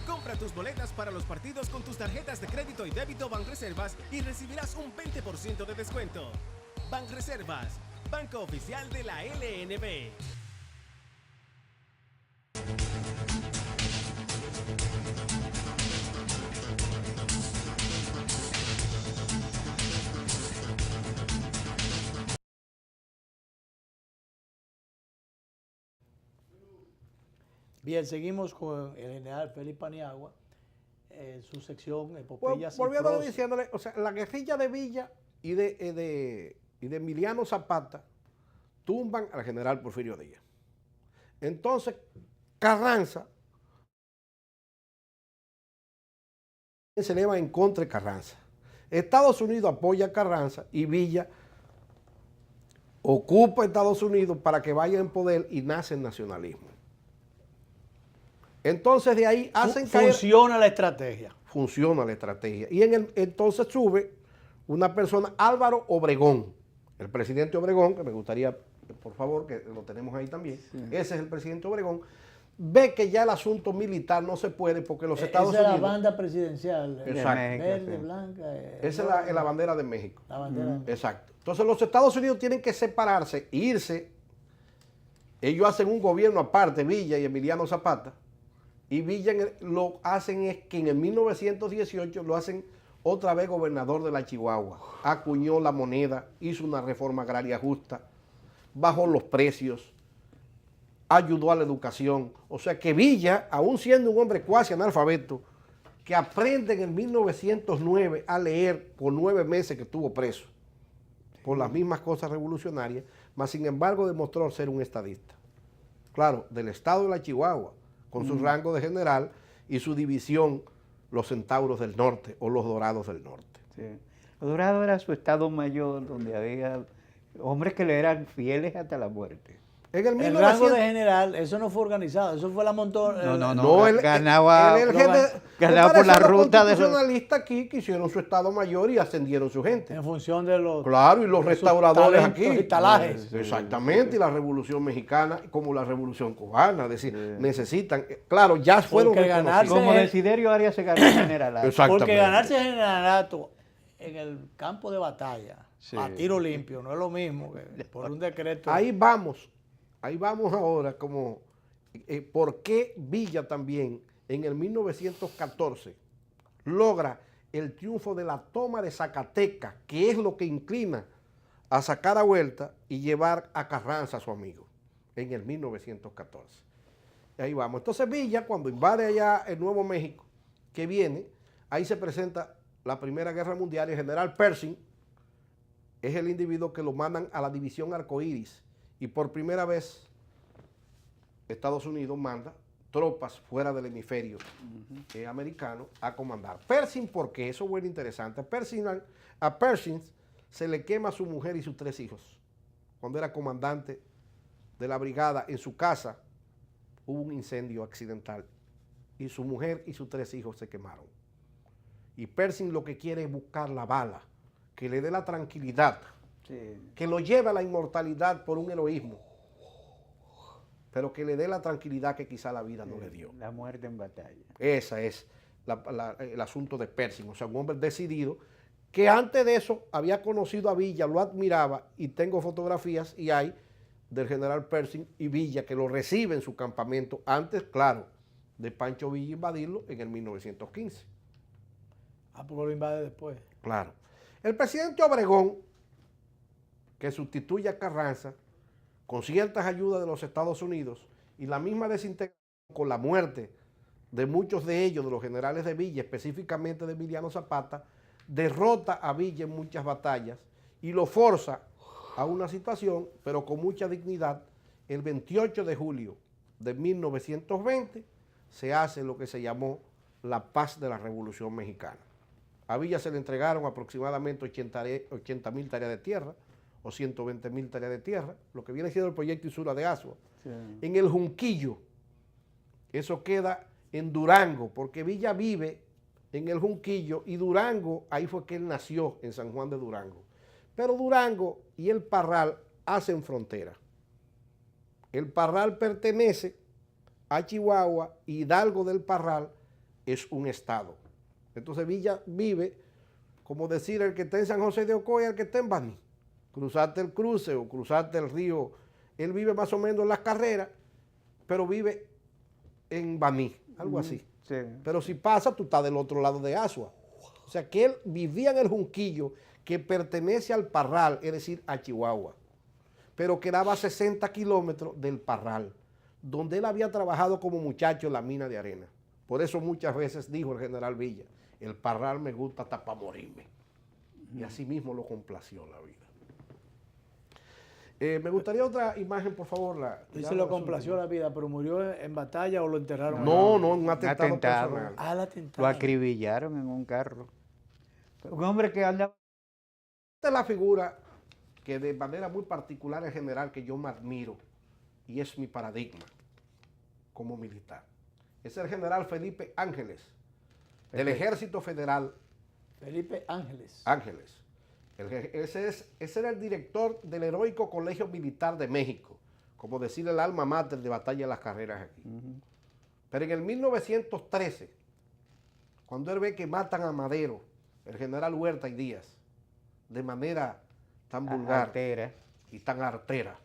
Compra tus boletas para los partidos con tus tarjetas de crédito y débito Banreservas y recibirás un 20% de descuento. Banreservas, banco oficial de la LNB. Bien, seguimos con el general Félix Paniagua, su sección Epopeyas y Volviendo Próceres. diciéndole, o sea, la guerrilla de Villa y de Emiliano Zapata tumban al general Porfirio Díaz. Entonces, Carranza se eleva en contra de Carranza. Estados Unidos apoya a Carranza y Villa ocupa a Estados Unidos para que vaya en poder y nace el nacionalismo. Entonces de ahí hacen caer... Funciona la estrategia. Funciona la estrategia. Y entonces sube una persona, Álvaro Obregón, el presidente Obregón, que me gustaría, por favor, que lo tenemos ahí también. Sí. Ese es el presidente Obregón. Ve que ya el asunto militar no se puede porque los Estados Unidos... Esa es la banda presidencial. Exacto. Verde, blanca. Esa es la bandera de México. La bandera de México. Exacto. Entonces los Estados Unidos tienen que separarse, irse. Ellos hacen un gobierno aparte, Villa y Emiliano Zapata. Y Villa lo hacen es que en el 1918 lo hacen otra vez gobernador de la Chihuahua. Acuñó la moneda, hizo una reforma agraria justa, bajó los precios, ayudó a la educación. O sea que Villa, aún siendo un hombre cuasi analfabeto, que aprende en el 1909 a leer por 9 meses que estuvo preso, por las mismas cosas revolucionarias, mas sin embargo demostró ser un estadista. Claro, del estado de la Chihuahua, con su rango de general y su división, los Centauros del Norte o los Dorados del Norte. Sí. Los Dorados era su estado mayor, donde había hombres que le eran fieles hasta la muerte. En el 1900... rango de general, eso no fue organizado, eso fue la montón. No, él ganaba por la ruta de los constitucionalistas aquí que hicieron su estado mayor y ascendieron su gente. En función de los... Claro, y los restauradores aquí. Y talajes. Exactamente, y la Revolución Mexicana, como la Revolución Cubana, es decir, necesitan, claro, ya fueron reconocidos. Como Desiderio Arias se ganó el generalato. Porque ganarse el generalato en el campo de batalla, a tiro limpio, no es lo mismo que por un decreto. Ahí vamos ahora como por qué Villa también en el 1914 logra el triunfo de la toma de Zacatecas, que es lo que inclina a sacar a vuelta y llevar a Carranza a su amigo en el 1914. Y ahí vamos. Entonces Villa, cuando invade allá el Nuevo México, que viene, ahí se presenta la Primera Guerra Mundial y el general Pershing es el individuo que lo mandan a la división Arcoíris. Y por primera vez, Estados Unidos manda tropas fuera del hemisferio americano a comandar. Pershing, porque eso es muy interesante. A Pershing se le quema a su mujer y sus 3 hijos. Cuando era comandante de la brigada, en su casa hubo un incendio accidental y su mujer y sus 3 hijos se quemaron. Y Pershing lo que quiere es buscar la bala, que le dé la tranquilidad, que lo lleve a la inmortalidad por un heroísmo, pero que le dé la tranquilidad que quizá la vida no le dio. La muerte en batalla. Ese es el asunto de Pershing, o sea, un hombre decidido, que antes de eso había conocido a Villa, lo admiraba, y tengo fotografías y hay del general Pershing y Villa, que lo recibe en su campamento, antes, claro, de Pancho Villa invadirlo en el 1915. Ah, porque lo invade después. Claro. El presidente Obregón, que sustituye a Carranza, con ciertas ayudas de los Estados Unidos y la misma desintegración con la muerte de muchos de ellos, de los generales de Villa, específicamente de Emiliano Zapata, derrota a Villa en muchas batallas y lo forza a una situación, pero con mucha dignidad. El 28 de julio de 1920 se hace lo que se llamó la paz de la Revolución Mexicana. A Villa se le entregaron aproximadamente 80,000 tareas de tierra, o 120,000 tareas de tierra, lo que viene siendo el proyecto Isura de Asua. Sí. En el Junquillo, eso queda en Durango, porque Villa vive en el Junquillo y Durango, ahí fue que él nació, en San Juan de Durango. Pero Durango y el Parral hacen frontera. El Parral pertenece a Chihuahua y Hidalgo del Parral es un estado. Entonces Villa vive, como decir, el que está en San José de Ocoa y el que está en Baní. Cruzarte el cruce o cruzarte el río, él vive más o menos en las carreras, pero vive en Baní, algo así. Sí. Pero si pasa, tú estás del otro lado de Asua. O sea que él vivía en el Junquillo, que pertenece al Parral, es decir, a Chihuahua, pero quedaba a 60 kilómetros del Parral. donde él había trabajado como muchacho en la mina de arena. Por eso muchas veces dijo el general Villa, el parral me gusta hasta para morirme. Y así mismo lo complació la vida. Me gustaría otra imagen, por favor. Dice lo complació la vida, pero murió en batalla o lo enterraron. No, un atentado personal. Ah, el atentado. Lo acribillaron en un carro. Un hombre que anda... Esta es la figura que de manera muy particular en general que yo me admiro y es mi paradigma como militar. Es el general Felipe Ángeles, del Ejército Federal. Felipe Ángeles. Ángeles. Ese era el director del Heroico Colegio Militar de México, como decir el alma mater de Batalla de las Carreras aquí. Pero en el 1913, cuando él ve que matan a Madero, el general Huerta y Díaz, de manera tan vulgar y tan artera,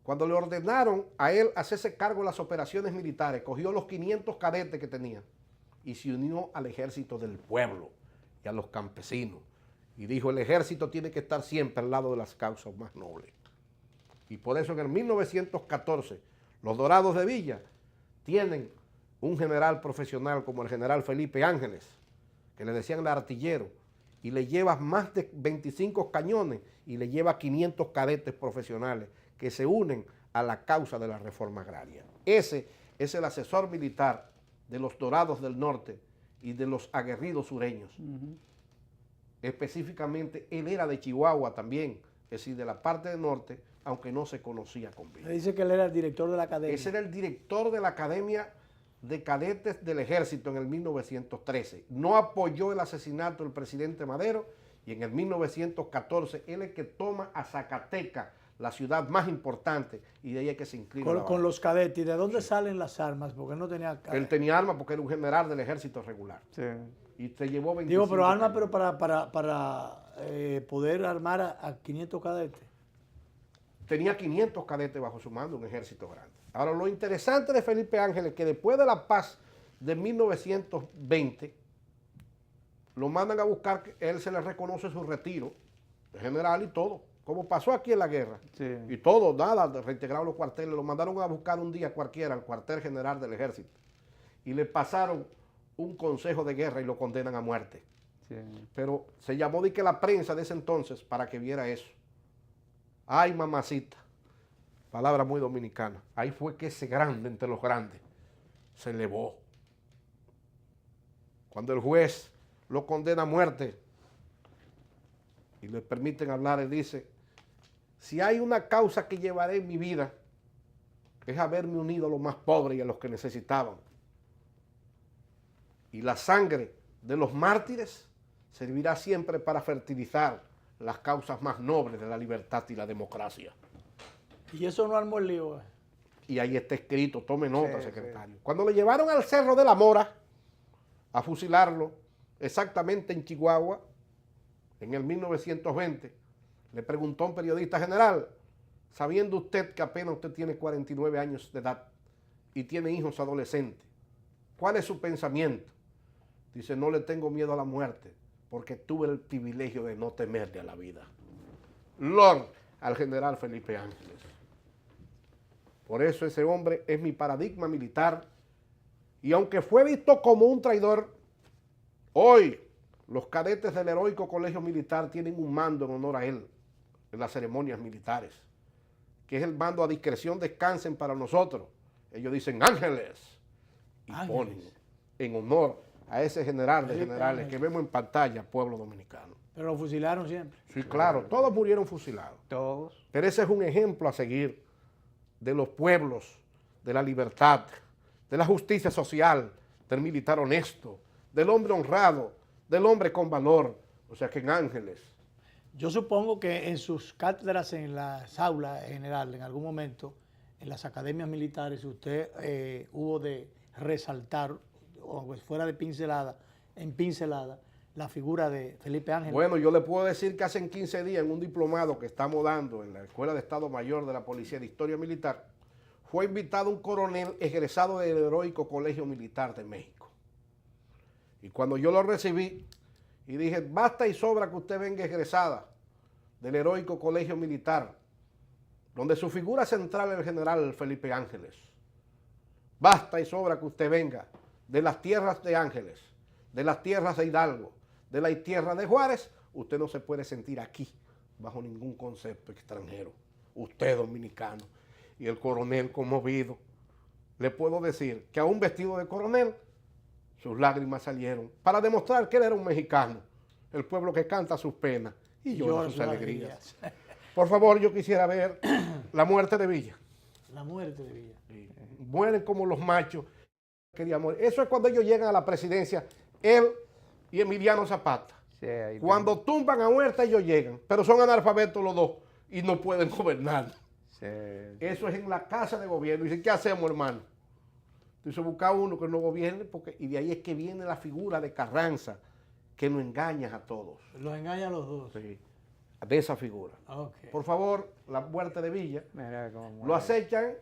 cuando le ordenaron a él hacerse cargo de las operaciones militares, cogió los 500 cadetes que tenía y se unió al ejército del pueblo y a los campesinos. Y dijo, el ejército tiene que estar siempre al lado de las causas más nobles. Y por eso en el 1914, los Dorados de Villa tienen un general profesional como el general Felipe Ángeles, que le decían el artillero, y le lleva más de 25 cañones y le lleva 500 cadetes profesionales que se unen a la causa de la reforma agraria. Ese es el asesor militar de los Dorados del Norte y de los aguerridos sureños. Específicamente, él era de Chihuahua también, es decir, de la parte del norte, aunque no se conocía con vida. Dice que él era el director de la academia. Ese era el director de la Academia de Cadetes del Ejército en el 1913. No apoyó el asesinato del presidente Madero y en el 1914 él es el que toma a Zacatecas, la ciudad más importante, y de ahí es que se inclina. Con los cadetes. ¿Y de dónde salen las armas? Porque no tenía... Él tenía armas porque era un general del ejército regular. Sí. Y se llevó 25 Digo, pero armas, cañones. pero para poder armar a 500 cadetes. Tenía 500 cadetes bajo su mando, un ejército grande. Ahora, lo interesante de Felipe Ángeles es que después de la paz de 1920, lo mandan a buscar, él se le reconoce su retiro de general y todo, como pasó aquí en la guerra. Sí. Y todo, nada, reintegraron los cuarteles, lo mandaron a buscar un día cualquiera al cuartel general del ejército y le pasaron un consejo de guerra y lo condenan a muerte. Sí. Pero se llamó de que la prensa de ese entonces para que viera eso. Ay, mamacita, palabra muy dominicana. Ahí fue que ese grande entre los grandes se elevó. Cuando el juez lo condena a muerte y le permiten hablar, él dice, si hay una causa que llevaré en mi vida, es haberme unido a los más pobres y a los que necesitaban. Y la sangre de los mártires servirá siempre para fertilizar las causas más nobles de la libertad y la democracia. Y eso no armó el lío. Y ahí está escrito, tome nota, Sí, secretario. Cuando le llevaron al Cerro de la Mora a fusilarlo, exactamente en Chihuahua, en el 1920, le preguntó a un periodista general, sabiendo usted que apenas usted tiene 49 años de edad y tiene hijos adolescentes, ¿cuál es su pensamiento? Dice, no le tengo miedo a la muerte, porque tuve el privilegio de no temerle a la vida. Lord al general Felipe Ángeles. Por eso ese hombre es mi paradigma militar, y aunque fue visto como un traidor, hoy los cadetes del Heroico Colegio Militar tienen un mando en honor a él en las ceremonias militares, que es el mando a discreción descansen para nosotros. Ellos dicen Ángeles y ponen en honor a ese general de generales que vemos en pantalla, pueblo dominicano. Pero lo fusilaron siempre. Sí, claro, todos murieron fusilados. Todos. Pero ese es un ejemplo a seguir de los pueblos, de la libertad, de la justicia social, del militar honesto, del hombre honrado, del hombre con valor. O sea que en Ángeles. Yo supongo que en sus cátedras, en las aulas en general, en algún momento, en las academias militares, usted hubo de resaltar, o fuera de pincelada, en pincelada, la figura de Felipe Ángeles. Bueno, yo le puedo decir que hace 15 días en un diplomado que estamos dando en la Escuela de Estado Mayor de la Policía de Historia Militar, fue invitado un coronel egresado del Heroico Colegio Militar de México. Y cuando yo lo recibí y dije, basta y sobra que usted venga egresada del Heroico Colegio Militar donde su figura central es el general Felipe Ángeles. Basta y sobra que usted venga de las tierras de Ángeles, de las tierras de Hidalgo, de la tierra de Juárez, usted no se puede sentir aquí bajo ningún concepto extranjero. Usted dominicano. Y el coronel conmovido, le puedo decir que aún vestido de coronel, sus lágrimas salieron para demostrar que él era un mexicano, el pueblo que canta sus penas y llora sus alegrías. Por favor, yo quisiera ver la muerte de Villa. La muerte de Villa. Mueren como los machos. Eso es cuando ellos llegan a la presidencia, él y Emiliano Zapata. Sí, cuando tumban a Huerta, ellos llegan, pero son analfabetos los dos y no pueden gobernar. Sí. Eso es en la casa de gobierno. Dicen, ¿qué hacemos, hermano? Entonces buscar uno que no gobierne, y de ahí es que viene la figura de Carranza, que nos engaña a todos. Los engaña a los dos. Sí, de esa figura. Okay. Por favor, la muerte de Villa. Mira cómo lo acechan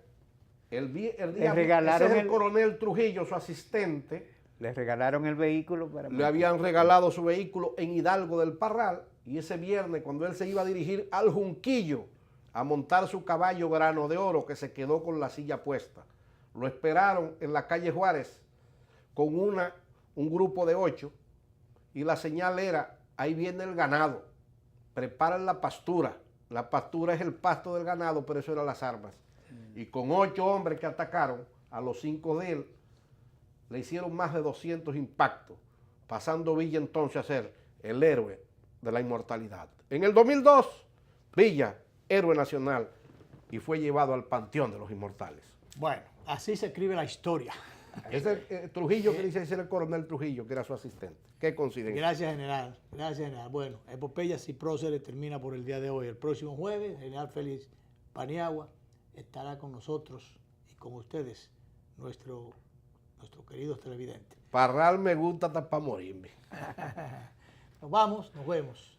el día. Regalaron ese es el coronel Trujillo, su asistente. Le regalaron el vehículo para... Le habían regalado su vehículo en Hidalgo del Parral, y ese viernes, cuando él se iba a dirigir al Junquillo a montar su caballo Grano de Oro, que se quedó con la silla puesta, lo esperaron en la calle Juárez con un grupo de 8, y la señal era, ahí viene el ganado, preparan la pastura. La pastura es el pasto del ganado, pero eso eran las armas. Y con 8 hombres que atacaron, a los 5 de él, le hicieron más de 200 impactos, pasando Villa entonces a ser el héroe de la inmortalidad. En el 2002, Villa, héroe nacional, y fue llevado al Panteón de los Inmortales. Bueno, así se escribe la historia. Ese Trujillo que dice, ese era el coronel Trujillo, que era su asistente. Qué coincidencia. Gracias, general. Gracias, general. Bueno, Epopeyas y Próceres termina por el día de hoy. El próximo jueves, el general Félix Paniagua estará con nosotros y con ustedes, nuestros queridos televidentes. Parral me gusta hasta para morirme. Nos vamos, nos vemos.